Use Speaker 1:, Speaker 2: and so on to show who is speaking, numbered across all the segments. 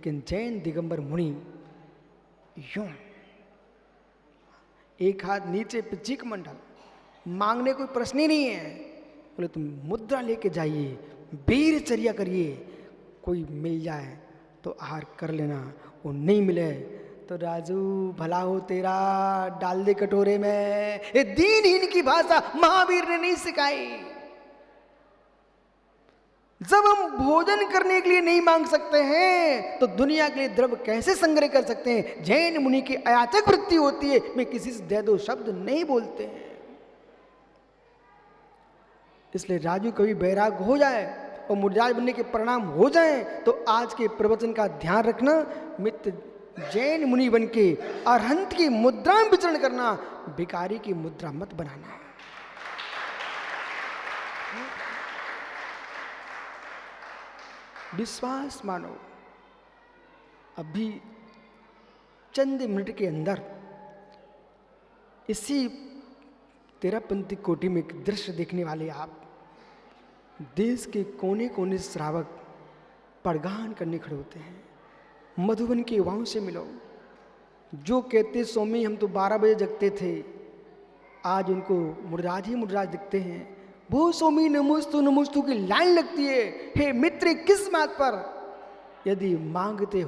Speaker 1: लेकिन जैन दिगंबर मुनि यूं एक हाथ नीचे पे चीक मंडल, मांगने कोई प्रश्न ही नहीं है। बोले तुम मुद्रा लेके जाइए, वीरचर्या करिए, कोई मिल जाए तो आहार कर लेना, वो नहीं मिले तो राजू भला हो तेरा, डाल दे कटोरे में। ये दीनहीन की भाषा महावीर ने नहीं सिखाई। जब हम भोजन करने के लिए नहीं मांग सकते हैं तो दुनिया के लिए द्रव्य कैसे संग्रह कर सकते हैं। जैन मुनि की अयाचक वृत्ति होती है, मैं किसी से दे दो शब्द नहीं बोलते हैं। इसलिए राजू कभी बैराग हो जाए और मुर्जाज बनने के परिणाम हो जाए तो आज के प्रवचन का ध्यान रखना। मित्र जैन मुनि बन के अरहंत की मुद्रा में विचरण करना, भिखारी की मुद्रा मत बनाना। विश्वास मानो, अभी चंद मिनट के अंदर इसी तेरापंथी कोटि में एक दृश्य देखने वाले आप, देश के कोने कोने से श्रावक प्रगान करने खड़े होते हैं। मधुबन के युवाओं से मिलो, जो कहते स्वामी हम तो 12 बजे जगते थे, आज उनको मुर्राज ही मुर्राज दिखते हैं। वो स्वामी नमोस्तु नमोस्तु की लाइन लगती है। हे मित्र, किस बात पर? यदि मांगते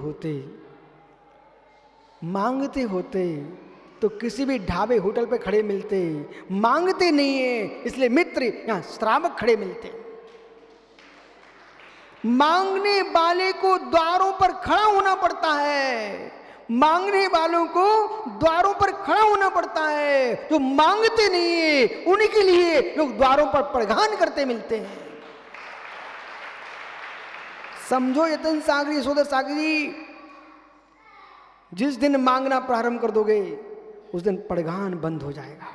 Speaker 1: होते तो किसी भी ढाबे होटल पे खड़े मिलते, मांगते नहीं है इसलिए मित्र यहाँ श्रावक खड़े मिलते। मांगने वाले को द्वारों पर खड़ा होना पड़ता है, मांगने वालों को द्वारों पर खड़ा होना पड़ता है। जो मांगते नहीं है उन्हीं के लिए लोग द्वारों पर प्रगान करते मिलते हैं। समझो यतन सागरी, यशोधर सागरी, जिस दिन मांगना प्रारंभ कर दोगे उस दिन प्रगान बंद हो जाएगा।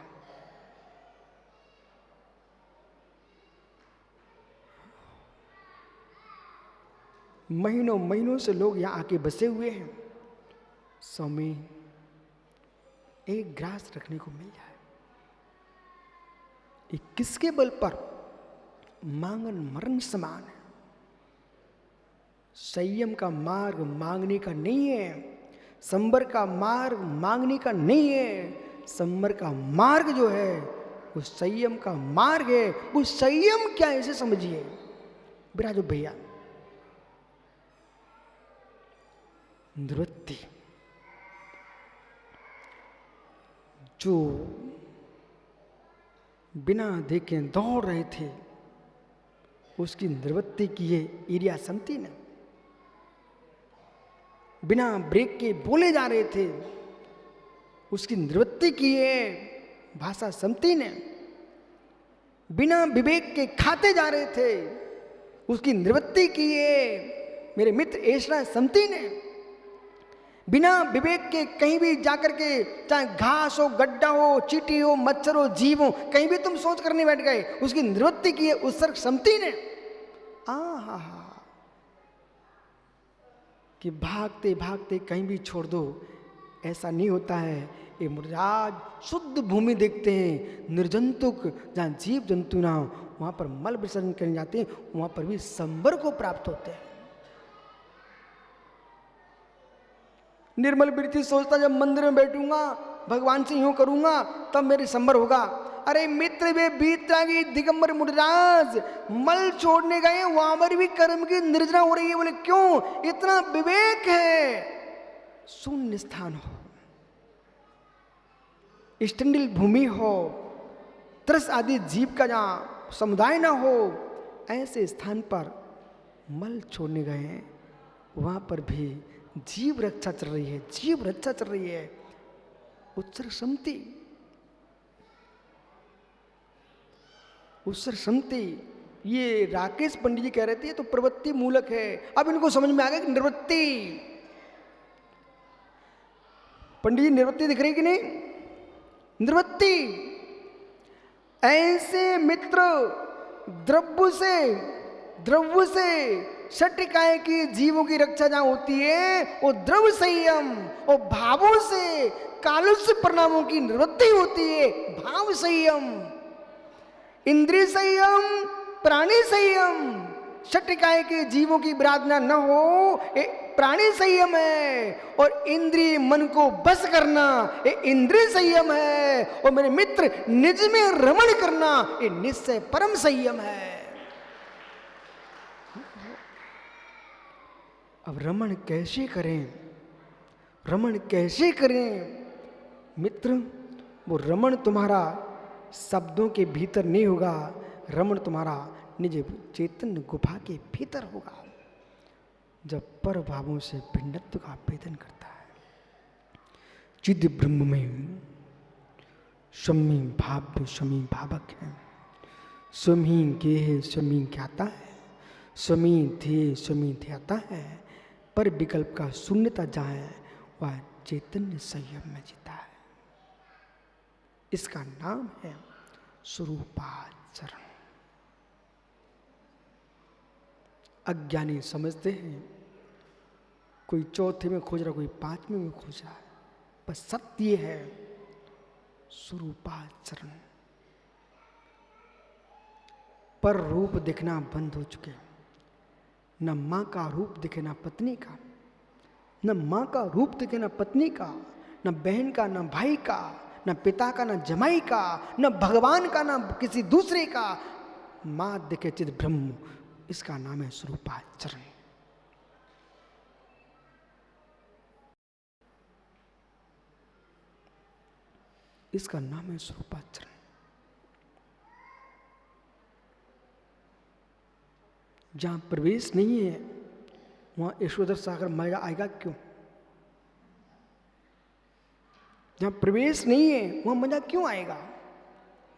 Speaker 1: महीनों महीनों से लोग यहां आके बसे हुए हैं। स्वामी एक ग्रास रखने को मिल जाए। ये किसके बल पर? मांगन मरण समान है। संयम का मार्ग मांगने का नहीं है, संबर का मार्ग मांगने का नहीं है। संबर का मार्ग जो है वो संयम का मार्ग है। वो संयम क्या है इसे समझिए। बिराजो भैया, निवृत्ति जो बिना देखे दौड़ रहे थे उसकी निवृत्ति की ये एरिया समती ने। बिना ब्रेक के बोले जा रहे थे उसकी निवृत्ति की ये भाषा समती ने। बिना विवेक के खाते जा रहे थे उसकी निवृत्ति की ये मेरे मित्र ऐसा समती ने। बिना विवेक के कहीं भी जाकर के, चाहे घास हो, गड्ढा हो, चींटी हो, मच्छर हो, जीव हो, कहीं भी तुम सोच करने बैठ गए, उसकी निवृत्ति की है उत्सर्ग समती ने। हा कि भागते भागते कहीं भी छोड़ दो, ऐसा नहीं होता है। ये मुर्राज शुद्ध भूमि देखते हैं, निर्जंतुक, जहाँ जीव जंतु ना हो वहाँ पर मल विसर्जन करने जाते हैं, वहाँ पर भी संबर को प्राप्त होते हैं। निर्मल वृत्ति सोचता जब मंदिर में बैठूंगा भगवान से यूं करूंगा तब मेरे संबर होगा। अरे मित्र, वे बीतरागी दिगंबर मुर्राज मल छोड़ने गए, वहां पर भी कर्म की निर्जना हो रही है। बोले क्यों? इतना विवेक है। शून्य स्थान हो, स्टंडिल भूमि हो, त्रस आदि जीव का जहां समुदाय ना हो, ऐसे स्थान पर मल छोड़ने गए हैं। वहां पर भी जीव रक्षा चल रही है, जीव रक्षा चल रही है। उत्सर्ग समति, उत्सर्ग समति, ये राकेश पंडित जी कह रहे थे तो प्रवृत्ति मूलक है। अब इनको समझ में आ गया कि निवृत्ति, पंडित जी निवृत्ति दिख रही कि नहीं? निवृत्ति ऐसे मित्र द्रव्य से षट्काय की जीवों की रक्षा जहां होती है वो द्रव्य संयम और भावों से कालुष्य परिणामों की निवृत्ति होती है। भाव संयम, इंद्रिय संयम, प्राणी संयम, षट्काय के जीवों की विराधना न हो, प्राणी संयम है, और इंद्रिय मन को बस करना ये इंद्रिय संयम है, और मेरे मित्र निज में रमण करना ये निश्चय परम संयम है। अब रमण कैसे करें, रमण कैसे करें मित्र? वो रमण तुम्हारा शब्दों के भीतर नहीं होगा, रमण तुम्हारा निज चैतन्य गुफा के भीतर होगा, जब पर भावों से भिन्नत्व का भेदन करता है। चिद ब्रह्म में स्वमी भाव स्वमी भावक है, स्वमी गेह स्वमी ज्ञाता है, स्वमी ध्येय स्वमी ध्याता है, पर विकल्प का शून्यता जाए वह चैतन्य संयम में जीता है। इसका नाम है स्वरूपाचरण। अज्ञानी समझते हैं कोई चौथे में खोज रहा, कोई पांचवें में खोज रहा है, पर सत्य है स्वरूपाचरण। पर रूप दिखना बंद हो चुके, न मां का रूप दिखे ना पत्नी का, न मां का रूप दिखे ना पत्नी का, न बहन का, न भाई का, न पिता का, न जमाई का, न भगवान का, न किसी दूसरे का। मां दिखे चिद ब्रह्म, इसका नाम है स्वरूपाचरण। इसका नाम है स्वरूपाचरण। जहां प्रवेश नहीं है वहां यशोधर सागर मजा आएगा क्यों? जहां प्रवेश नहीं है वहां मजा क्यों आएगा?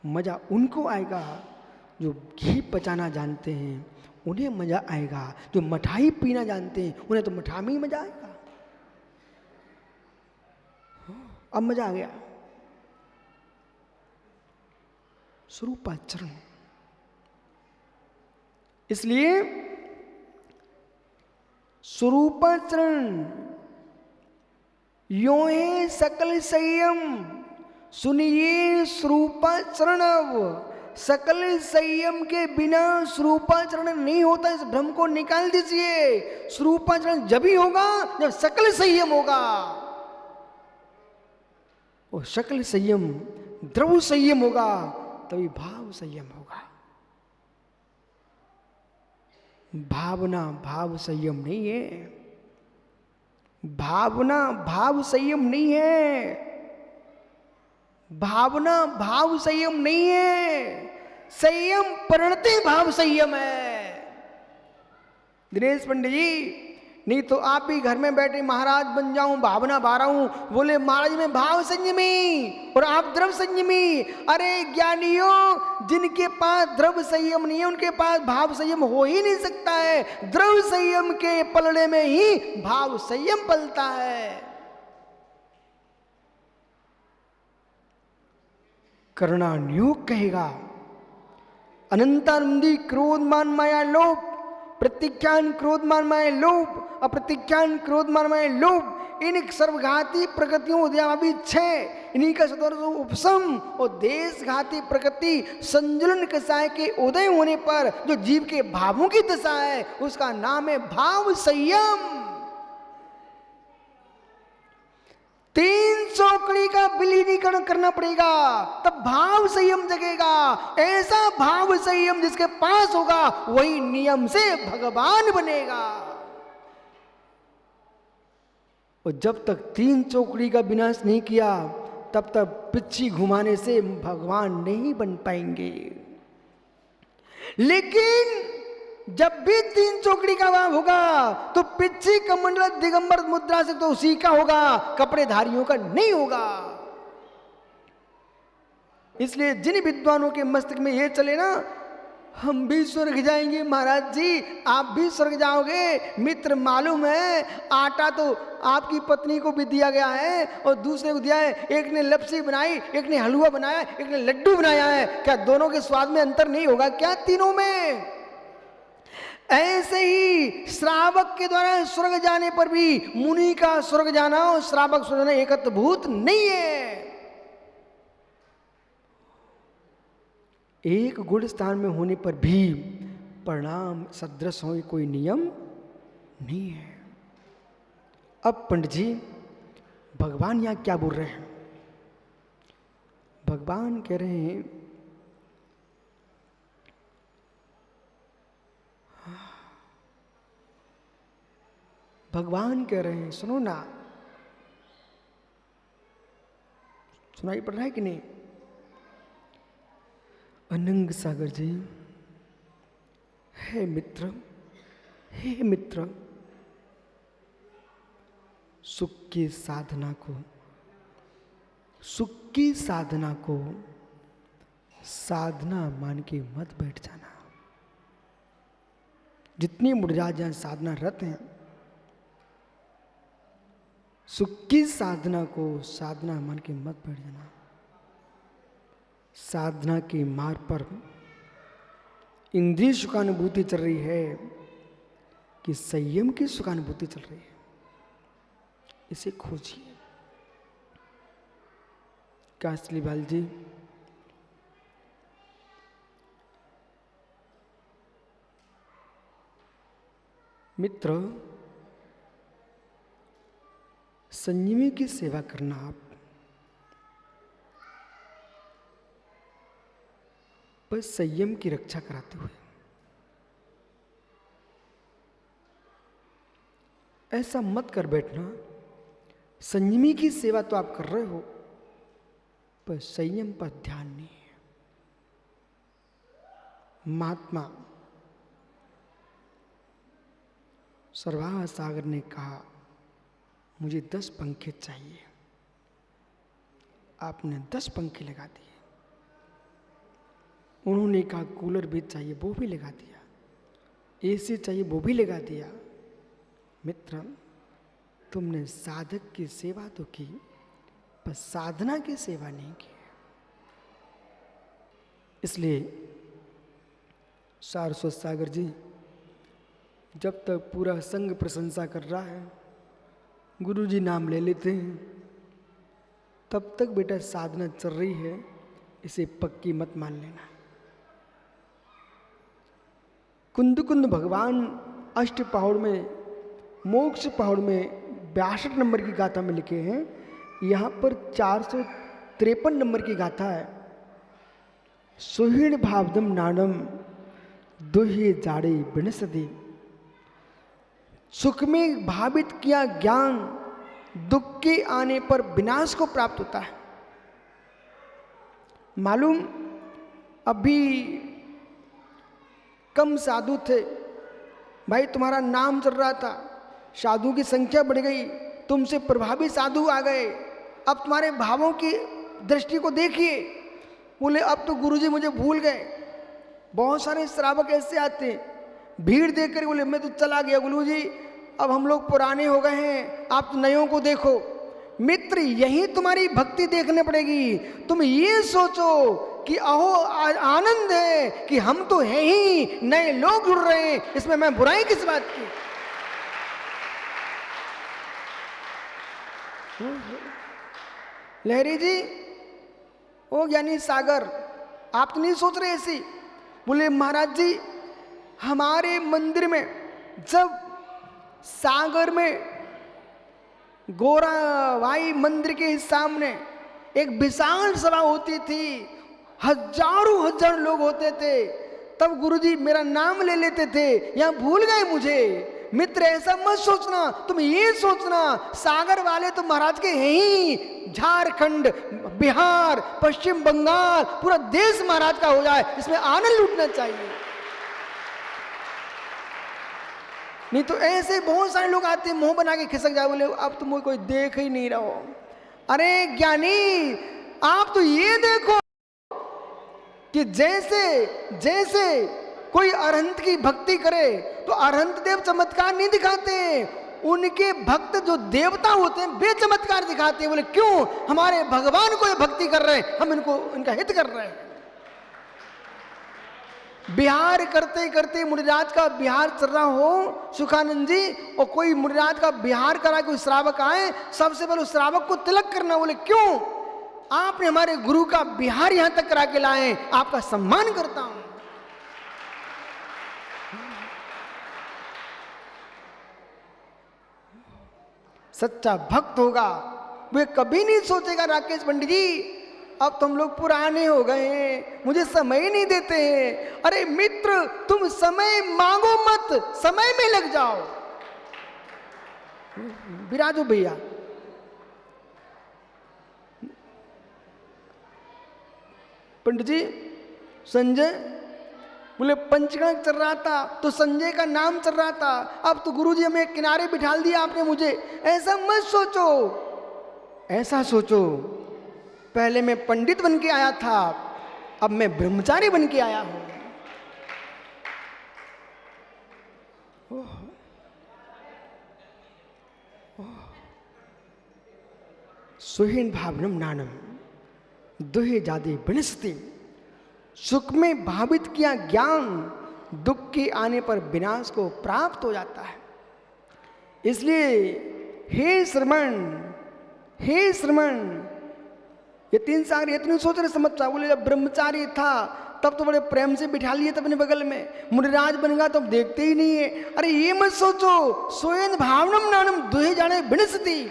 Speaker 1: मजा उनको आएगा जो घी पचाना जानते हैं, उन्हें मजा आएगा। जो मिठाई पीना जानते हैं उन्हें तो मिठाई में ही मजा आएगा। अब मजा आ गया। स्वरूपाचरण। इसलिए स्वरूपाचरण यो है सकल संयम। सुनिए स्वरूपाचरण। अब सकल संयम के बिना स्वरूपाचरण नहीं होता। इस भ्रम को निकाल दीजिए। स्वरूपाचरण जब ही होगा जब सकल संयम होगा, और सकल संयम द्रव्य संयम होगा, तभी भाव संयम होगा। भावना भाव संयम नहीं है। भावना भाव संयम नहीं है। भावना भाव संयम नहीं है। संयम परिणति भाव संयम है। दिनेश पंडित जी, नहीं तो आप ही घर में बैठे महाराज बन जाऊं, भावना भा रहा हूं, बोले महाराज में भाव संयमी और आप द्रव्य संयमी। अरे ज्ञानियों, जिनके पास द्रव्य संयम नहीं है उनके पास भाव संयम हो ही नहीं सकता है। द्रव्य संयम के पलड़े में ही भाव संयम पलता है। करुणानुयोग कहेगा, अनंतानंदी क्रोध मान माया लोभ, प्रतिज्ञान क्रोध मान माया लोभ, अप्रतिज्ञान क्रोध मान माया लोभ, इन सर्वघाती प्रकृतियों उद्यावी छह, इन्हीं का सदर्श उपशम और देशघाती प्रकृति संजुलन कसाय के उदय होने पर जो जीव के भावों की दशा है उसका नाम है भाव संयम। 3 चौकड़ी का विलीनीकरण करना पड़ेगा, तब भाव संयम जगेगा। ऐसा भाव संयम जिसके पास होगा वही नियम से भगवान बनेगा। और जब तक 3 चौकड़ी का विनाश नहीं किया तब तक पिच्छी घुमाने से भगवान नहीं बन पाएंगे। लेकिन जब भी 3 चौकड़ी का भाव होगा तो पिच्छी कमंडल दिगंबर मुद्रा से तो उसी का होगा, कपड़े धारियों का नहीं होगा। इसलिए जिन विद्वानों के मस्तिष्क में ये चले ना, हम भी स्वर्ग जाएंगे महाराज जी, आप भी स्वर्ग जाओगे। मित्र मालूम है, आटा तो आपकी पत्नी को भी दिया गया है और दूसरे को दिया है। एक ने लपसी बनाई, एक ने हलवा बनाया, एक ने लड्डू बनाया है। क्या दोनों के स्वाद में अंतर नहीं होगा क्या तीनों में? ऐसे ही श्रावक के द्वारा स्वर्ग जाने पर भी मुनि का स्वर्ग जाना और श्रावक स्वर्ग जाना एकत्वभूत नहीं है। एक गुण स्थान में होने पर भी परिणाम सदृश हो कोई नियम नहीं है। अब पंडित जी भगवान यहां क्या बोल रहे हैं? भगवान कह रहे हैं सुनो ना, सुनाई पड़ रहा है कि नहीं? अनंग सागर जी, हे मित्र, हे मित्र, सुख की साधना को साधना मान के मत बैठ जाना। जितनी मुनिराज जहां साधना रत हैं, सुख की साधना को साधना मान के मत बैठ जाना। साधना के मार्ग पर इंद्रिय सुखानुभूति चल रही है कि संयम की सुखानुभूति चल रही है, इसे खोजिए। कासलीवाल जी, मित्र, संयमी की सेवा करना आप, बस संयम की रक्षा कराते हुए, ऐसा मत कर बैठना। संयमी की सेवा तो आप कर रहे हो, पर संयम पर ध्यान नहीं है। महात्मा सरवाह सागर ने कहा मुझे 10 पंखे चाहिए। आपने 10 पंखे लगा दिए। उन्होंने कहा कूलर भी चाहिए, वो भी लगा दिया। एसी चाहिए, वो भी लगा दिया। मित्र, तुमने साधक की सेवा तो की, पर साधना की सेवा नहीं की। इसलिए सारस्वत सागर जी, जब तक पूरा संघ प्रशंसा कर रहा है, गुरु जी नाम ले लेते हैं, तब तक बेटा साधना चल रही है, इसे पक्की मत मान लेना। कुंद कुंद भगवान अष्ट पहाड़ में, मोक्ष पहाड़ में 62 नंबर की गाथा में लिखे हैं। यहाँ पर 453 नंबर की गाथा है। सुहीण भावदम नानम दुहे जाड़े बिनसदी। सुख में भावित किया ज्ञान दुख के आने पर विनाश को प्राप्त होता है। मालूम, अभी कम साधु थे भाई, तुम्हारा नाम चल रहा था, साधु की संख्या बढ़ गई, तुमसे प्रभावी साधु आ गए। अब तुम्हारे भावों की दृष्टि को देखिए। बोले अब तो गुरुजी मुझे भूल गए। बहुत सारे श्रावक ऐसे आते हैं, भीड़ देखकर बोले मैं तो चला गया गुरुजी, अब हम लोग पुराने हो गए हैं, आप तो नयों को देखो। मित्र, यही तुम्हारी भक्ति देखने पड़ेगी। तुम ये सोचो कि अहो आनंद है कि हम तो हैं ही, नए लोग जुड़ रहे हैं, इसमें मैं बुराई किस बात की। लहरी जी, ओ ज्ञानी सागर, आप तो नहीं सोच रहे ऐसी। बोले महाराज जी, हमारे मंदिर में जब सागर में गोरावाई मंदिर के सामने एक विशाल सभा होती थी, हजारों हजार लोग होते थे, तब गुरुजी मेरा नाम ले लेते थे। यहाँ भूल गए मुझे। मित्र, ऐसा मत सोचना, तुम ये सोचना सागर वाले तो महाराज के हैं ही। झारखंड, बिहार, पश्चिम बंगाल, पूरा देश महाराज का हो जाए, इसमें आनंद लूटना चाहिए। नहीं तो ऐसे बहुत सारे लोग आते हैं, मुंह बना के खिसक जाए, बोले अब तो मुझे कोई देख ही नहीं रहा हो। अरे ज्ञानी, आप तो ये देखो कि जैसे जैसे कोई अरहंत की भक्ति करे तो अरहंत देव चमत्कार नहीं दिखाते, उनके भक्त जो देवता होते हैं वे चमत्कार दिखाते हैं। बोले क्यों? हमारे भगवान को ये भक्ति कर रहे हैं, हम इनको इनका हित कर रहे हैं। बिहार करते करते मुनिराज का बिहार चल रहा हो सुखानंद जी, और कोई मुनिराज का बिहार करा, कोई श्रावक आए, सबसे पहले उस श्रावक को तिलक करना। बोले क्यों? आपने हमारे गुरु का बिहार यहां तक करा के लाए, आपका सम्मान करता हूं। सच्चा भक्त होगा वे कभी नहीं सोचेगा राकेश पंडित जी अब तुम लोग पुराने हो गए हैं, मुझे समय ही नहीं देते हैं। अरे मित्र, तुम समय मांगो मत, समय में लग जाओ। विराजो भैया। पंडित जी संजय बोले पंचगण चल रहा था तो संजय का नाम चल रहा था, अब तो गुरुजी हमें किनारे बिठा दिया आपने मुझे। ऐसा मत सोचो, ऐसा सोचो पहले मैं पंडित बन के आया था, अब मैं ब्रह्मचारी बन के आया हूं। सुहीन भावनम नानम दुहे जादे विनस्ति। सुख में भावित किया ज्ञान दुख के आने पर विनाश को प्राप्त हो जाता है। इसलिए हे श्रमण, हे श्रमण, ये तीन सागर ये नहीं सोच रहे समझता। बोले जब ब्रह्मचारी था तब तो बड़े प्रेम से बिठा लिए थे अपने बगल में, मुनिराज बन गया तो अब देखते ही नहीं है। अरे ये मत सोचो, स्वयं भावनम नानम दुहे जाने विनस्ति।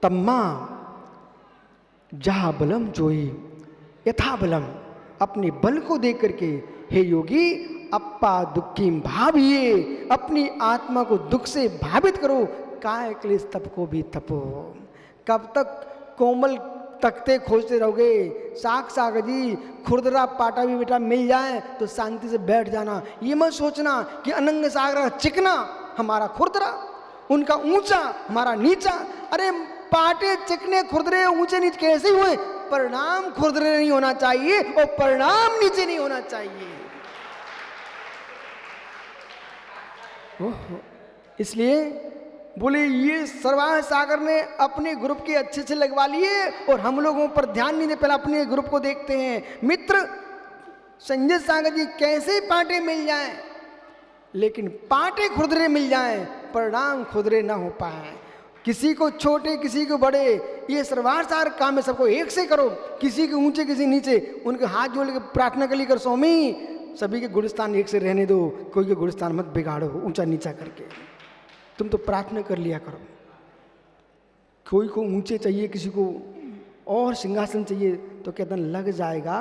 Speaker 1: तम्मा जहा बलम जोई यथा बलम, अपने बल को देख करके हे योगी अप्पा दुखी भाविये, अपनी आत्मा को दुख से भावित करो। काय क्लेश तप को भी तपो। कब तक कोमल तख्ते खोजते रहोगे? साग साग जी खुरदरा पाटा भी बेटा मिल जाए तो शांति से बैठ जाना। ये मत सोचना कि अनंग सागर चिकना हमारा खुरदरा, उनका ऊंचा हमारा नीचा। अरे पाटे चिकने खुरदरे ऊंचे नीचे कैसे हुए? परिणाम खुरदरे नहीं होना चाहिए और परिणाम नीचे नहीं होना चाहिए। इसलिए बोले ये सरवाह सागर ने अपने ग्रुप के अच्छे से लगवा लिए और हम लोगों पर ध्यान नहीं दे, पहले अपने ग्रुप को देखते हैं। मित्र संजय सागर जी कैसे पाटे मिल जाएं, लेकिन पाटे खुरदरे मिल जाएं, परिणाम खुरदरे ना हो पाए। किसी को छोटे किसी को बड़े, ये सरवार सार काम है, सबको एक से करो। किसी के ऊंचे किसी नीचे, उनके हाथ जोड़ के प्रार्थना कर ली कर स्वामी सभी के गुणस्थान एक से रहने दो, कोई के गुणस्थान मत बिगाड़ो ऊंचा नीचा करके। तुम तो प्रार्थना कर लिया करो। कोई को ऊंचे चाहिए, किसी को और सिंहासन चाहिए तो कहता लग जाएगा,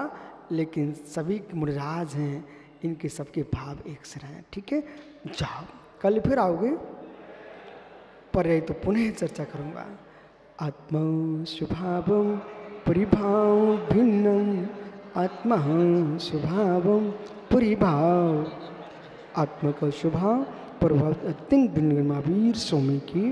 Speaker 1: लेकिन सभी मुनिराज हैं, इनके सबके भाव एक से रहें। ठीक है, जाओ कल फिर आओगे पर तो पुनः चर्चा करूँगा। आत्मा स्वभावम परिभाव भिन्नम, आत्मा स्वभावम परिभाव, आत्मा का स्वभाव प्रभाव अत्यंत भिन्न महावीर स्वामी की।